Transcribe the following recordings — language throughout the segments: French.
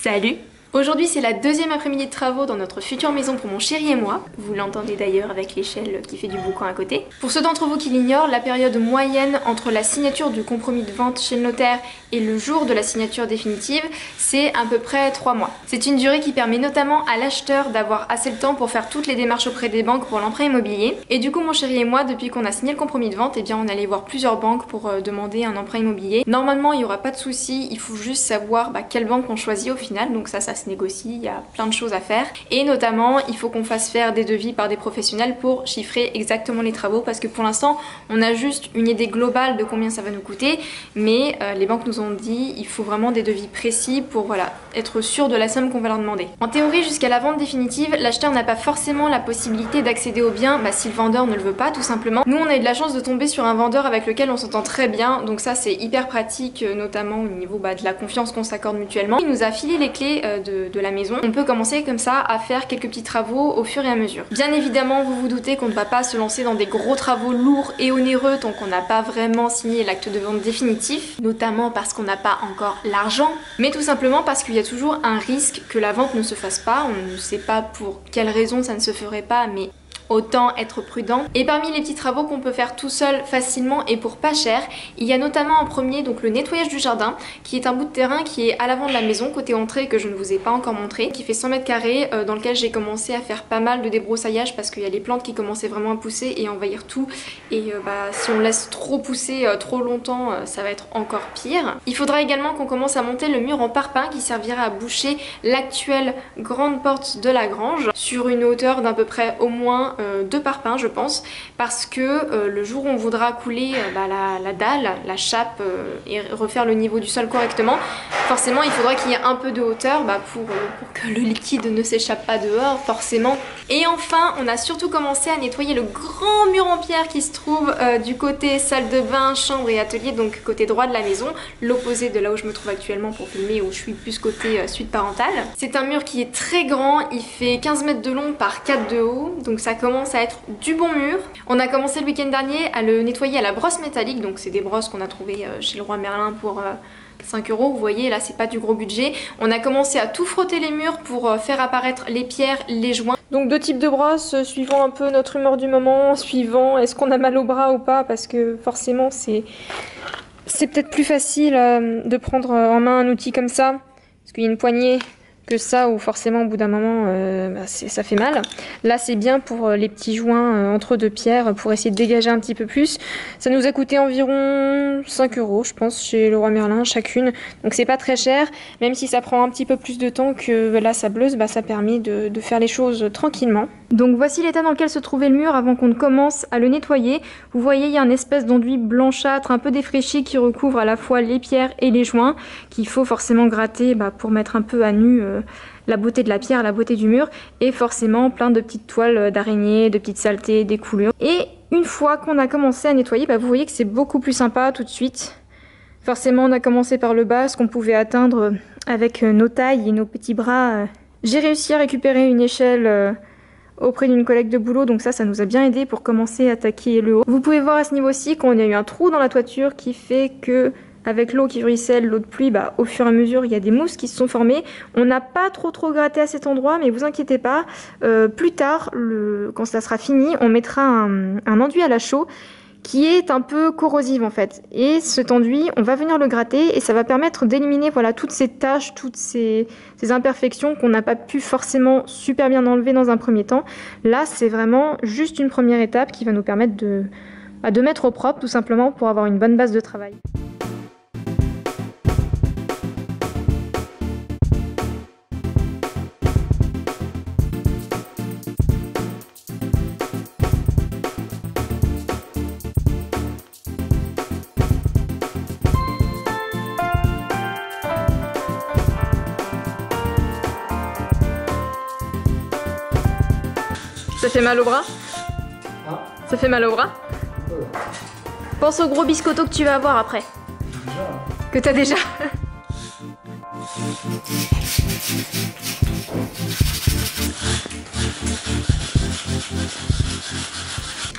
Salut! Aujourd'hui c'est la deuxième après-midi de travaux dans notre future maison pour mon chéri et moi. Vous l'entendez d'ailleurs avec l'échelle qui fait du boucan à côté. Pour ceux d'entre vous qui l'ignorent, la période moyenne entre la signature du compromis de vente chez le notaire et le jour de la signature définitive, c'est à peu près 3 mois. C'est une durée qui permet notamment à l'acheteur d'avoir assez de temps pour faire toutes les démarches auprès des banques pour l'emprunt immobilier. Et du coup mon chéri et moi, depuis qu'on a signé le compromis de vente, eh bien on allait voir plusieurs banques pour demander un emprunt immobilier. Normalement il n'y aura pas de souci, il faut juste savoir quelle banque on choisit au final, donc ça se négocie, il y a plein de choses à faire. Et notamment il faut qu'on fasse faire des devis par des professionnels pour chiffrer exactement les travaux, parce que pour l'instant on a juste une idée globale de combien ça va nous coûter, mais les banques nous ont dit il faut vraiment des devis précis pour être sûr de la somme qu'on va leur demander. En théorie, jusqu'à la vente définitive, l'acheteur n'a pas forcément la possibilité d'accéder au bien si le vendeur ne le veut pas, tout simplement. Nous on a eu de la chance de tomber sur un vendeur avec lequel on s'entend très bien, donc ça c'est hyper pratique, notamment au niveau de la confiance qu'on s'accorde mutuellement. Il nous a filé les clés de la maison. On peut commencer comme ça à faire quelques petits travaux au fur et à mesure. Bien évidemment, vous vous doutez qu'on ne va pas se lancer dans des gros travaux lourds et onéreux tant qu'on n'a pas vraiment signé l'acte de vente définitif, notamment parce qu'on n'a pas encore l'argent, mais tout simplement parce qu'il y a toujours un risque que la vente ne se fasse pas. On ne sait pas pour quelle raison ça ne se ferait pas, mais autant être prudent. Et parmi les petits travaux qu'on peut faire tout seul facilement et pour pas cher, il y a notamment en premier donc le nettoyage du jardin, qui est un bout de terrain qui est à l'avant de la maison, côté entrée, que je ne vous ai pas encore montré, qui fait 100 mètres carrés, dans lequel j'ai commencé à faire pas mal de débroussaillage parce qu'il y a les plantes qui commençaient vraiment à pousser et à envahir tout, et si on laisse trop pousser trop longtemps, ça va être encore pire. Il faudra également qu'on commence à monter le mur en parpaing qui servira à boucher l'actuelle grande porte de la grange sur une hauteur d'à peu près au moins 2 parpaings, je pense, parce que le jour où on voudra couler la dalle, la chape et refaire le niveau du sol correctement, forcément il faudra qu'il y ait un peu de hauteur pour que le liquide ne s'échappe pas dehors, forcément. Et enfin on a surtout commencé à nettoyer le grand mur en pierre qui se trouve du côté salle de bain, chambre et atelier, donc côté droit de la maison, l'opposé de là où je me trouve actuellement pour filmer, où je suis plus côté suite parentale. C'est un mur qui est très grand, il fait 15 mètres de long par 4 de haut, donc ça commence à être du bon mur. On a commencé le week-end dernier à le nettoyer à la brosse métallique, donc c'est des brosses qu'on a trouvées chez le Roi Merlin pour 5 €, vous voyez là c'est pas du gros budget. On a commencé à tout frotter les murs pour faire apparaître les pierres, les joints. Donc 2 types de brosses suivant un peu notre humeur du moment, suivant est-ce qu'on a mal au bras ou pas, parce que forcément c'est peut-être plus facile de prendre en main un outil comme ça, parce qu'il y a une poignée que ça, ou forcément au bout d'un moment ça fait mal. Là c'est bien pour les petits joints entre 2 pierres pour essayer de dégager un petit peu plus. Ça nous a coûté environ 5 € je pense chez le Roi Merlin chacune, donc c'est pas très cher, même si ça prend un petit peu plus de temps que la sableuse, ça permet de faire les choses tranquillement. Donc voici l'état dans lequel se trouvait le mur avant qu'on ne commence à le nettoyer. Vous voyez il y a une espèce d'enduit blanchâtre un peu défraîchi qui recouvre à la fois les pierres et les joints, qu'il faut forcément gratter pour mettre un peu à nu la beauté de la pierre, la beauté du mur, et forcément plein de petites toiles d'araignée, de petites saletés, des coulures. Et une fois qu'on a commencé à nettoyer, vous voyez que c'est beaucoup plus sympa tout de suite. Forcément on a commencé par le bas, ce qu'on pouvait atteindre avec nos tailles et nos petits bras. J'ai réussi à récupérer une échelle auprès d'une collègue de boulot, donc ça nous a bien aidé pour commencer à attaquer le haut. Vous pouvez voir à ce niveau-ci qu'on a eu un trou dans la toiture qui fait que avec l'eau qui ruisselle, l'eau de pluie, au fur et à mesure il y a des mousses qui se sont formées. On n'a pas trop gratté à cet endroit, mais vous inquiétez pas, plus tard, quand ça sera fini, on mettra un enduit à la chaux qui est un peu corrosif en fait, et cet enduit on va venir le gratter et ça va permettre d'éliminer toutes ces taches, toutes ces imperfections qu'on n'a pas pu forcément super bien enlever dans un premier temps. Là c'est vraiment juste une première étape qui va nous permettre de mettre au propre tout simplement pour avoir une bonne base de travail. Ça fait mal au bras? Ça fait mal au bras? Pense au gros biscotto que tu vas avoir après. Que t'as déjà.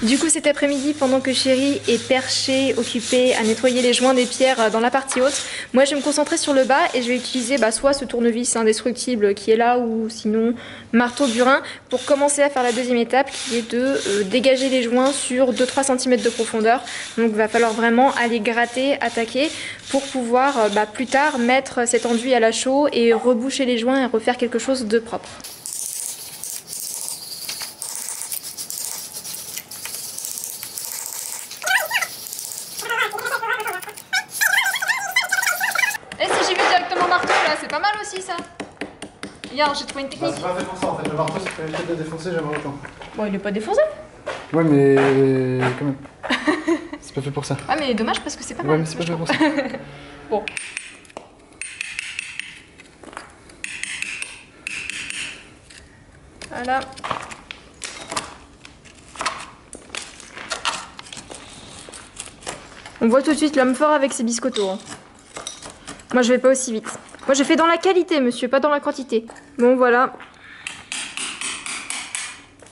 Du coup cet après-midi, pendant que Chérie est perchée, occupée à nettoyer les joints des pierres dans la partie haute, moi je vais me concentrer sur le bas et je vais utiliser soit ce tournevis indestructible qui est là ou sinon marteau burin pour commencer à faire la deuxième étape qui est de dégager les joints sur 2-3 cm de profondeur. Donc il va falloir vraiment aller gratter, attaquer pour pouvoir plus tard mettre cet enduit à la chaux et reboucher les joints et refaire quelque chose de propre. C'est pas mal aussi ça. Regarde, j'ai trouvé une technique. C'est pas fait pour ça en fait, le marteau c'est fait de défoncer, j'aimerais autant. Bon, il est pas défoncé. Ouais, mais quand même. C'est pas fait pour ça. Ah, mais dommage parce que c'est pas mal. Ouais, mais c'est pas fait pour ça. Bon. Voilà. On voit tout de suite l'homme fort avec ses biscottos. Hein. Moi, je vais pas aussi vite. Moi, je fais dans la qualité, monsieur, pas dans la quantité. Bon, voilà.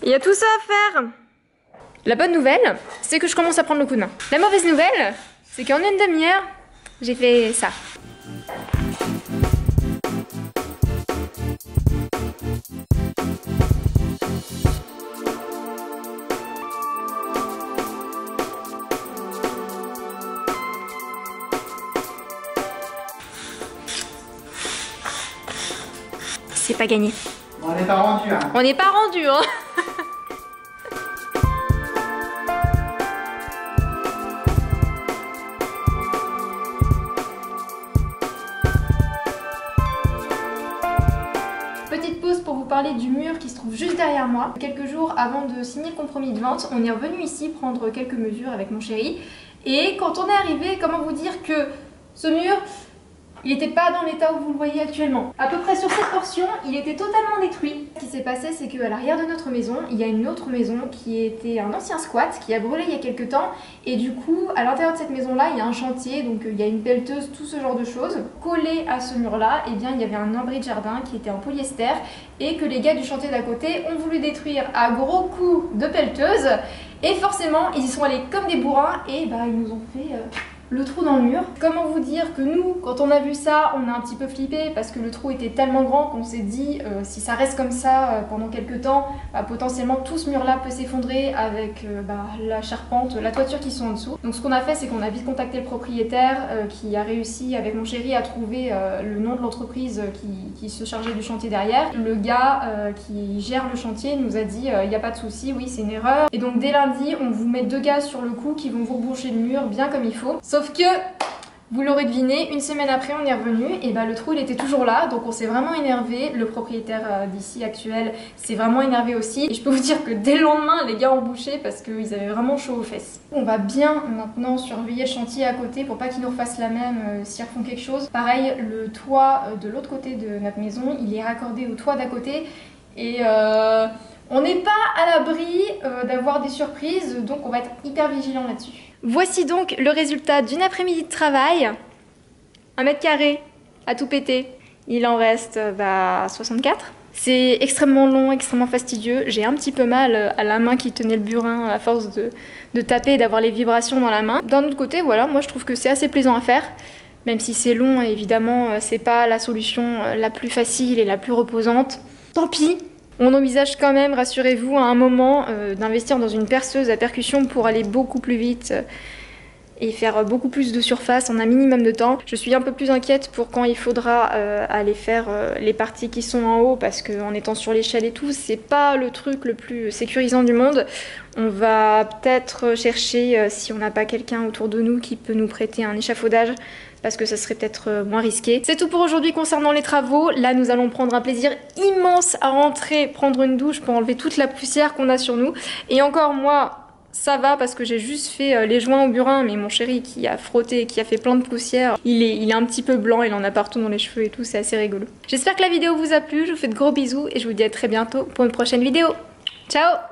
Il y a tout ça à faire. La bonne nouvelle, c'est que je commence à prendre le coup de main. La mauvaise nouvelle, c'est qu'en une demi-heure, j'ai fait ça. C'est pas gagné. On n'est pas rendu, hein. On n'est pas rendu, hein. Petite pause pour vous parler du mur qui se trouve juste derrière moi. Quelques jours avant de signer le compromis de vente, on est revenu ici prendre quelques mesures avec mon chéri. Et quand on est arrivé, comment vous dire que ce mur, il n'était pas dans l'état où vous le voyez actuellement. À peu près sur cette portion, il était totalement détruit. Ce qui s'est passé, c'est qu'à l'arrière de notre maison, il y a une autre maison qui était un ancien squat, qui a brûlé il y a quelques temps. Et du coup, à l'intérieur de cette maison-là, il y a un chantier, donc il y a une pelleteuse, tout ce genre de choses. Collé à ce mur-là, eh bien, il y avait un abri de jardin qui était en polyester et que les gars du chantier d'à côté ont voulu détruire à gros coups de pelleteuse. Et forcément, ils y sont allés comme des bourrins et ils nous ont fait... le trou dans le mur. Comment vous dire que nous, quand on a vu ça, on a un petit peu flippé parce que le trou était tellement grand qu'on s'est dit si ça reste comme ça pendant quelques temps, potentiellement tout ce mur là peut s'effondrer avec la charpente, la toiture qui sont en dessous. Donc ce qu'on a fait, c'est qu'on a vite contacté le propriétaire qui a réussi avec mon chéri à trouver le nom de l'entreprise qui se chargeait du chantier derrière. Le gars qui gère le chantier nous a dit il n'y a pas de souci, oui c'est une erreur. Et donc dès lundi, on vous met 2 gars sur le coup qui vont vous reboucher le mur bien comme il faut. Sauf que, vous l'aurez deviné, une semaine après on est revenu et le trou il était toujours là, donc on s'est vraiment énervé. Le propriétaire d'ici actuel s'est vraiment énervé aussi. Et je peux vous dire que dès le lendemain les gars ont bouché parce qu'ils avaient vraiment chaud aux fesses. On va bien maintenant surveiller le chantier à côté pour pas qu'ils nous refassent la même s'ils refont quelque chose. Pareil, le toit de l'autre côté de notre maison, il est raccordé au toit d'à côté et on n'est pas à l'abri d'avoir des surprises, donc on va être hyper vigilant là-dessus. Voici donc le résultat d'une après-midi de travail. 1 mètre carré à tout péter. Il en reste 64. C'est extrêmement long, extrêmement fastidieux. J'ai un petit peu mal à la main qui tenait le burin à force de taper et d'avoir les vibrations dans la main. D'un autre côté, voilà, moi je trouve que c'est assez plaisant à faire. Même si c'est long, évidemment, c'est pas la solution la plus facile et la plus reposante. Tant pis. On envisage quand même, rassurez-vous, à un moment d'investir dans une perceuse à percussion pour aller beaucoup plus vite et faire beaucoup plus de surface en un minimum de temps. Je suis un peu plus inquiète pour quand il faudra aller faire les parties qui sont en haut parce qu'en étant sur l'échelle et tout, c'est pas le truc le plus sécurisant du monde. On va peut-être chercher, si on n'a pas quelqu'un autour de nous qui peut nous prêter un échafaudage, parce que ça serait peut-être moins risqué. C'est tout pour aujourd'hui concernant les travaux. Là, nous allons prendre un plaisir immense à rentrer, prendre une douche pour enlever toute la poussière qu'on a sur nous. Et encore, moi, ça va parce que j'ai juste fait les joints au burin, mais mon chéri qui a frotté, qui a fait plein de poussière, il est un petit peu blanc, il en a partout dans les cheveux et tout, c'est assez rigolo. J'espère que la vidéo vous a plu, je vous fais de gros bisous et je vous dis à très bientôt pour une prochaine vidéo. Ciao!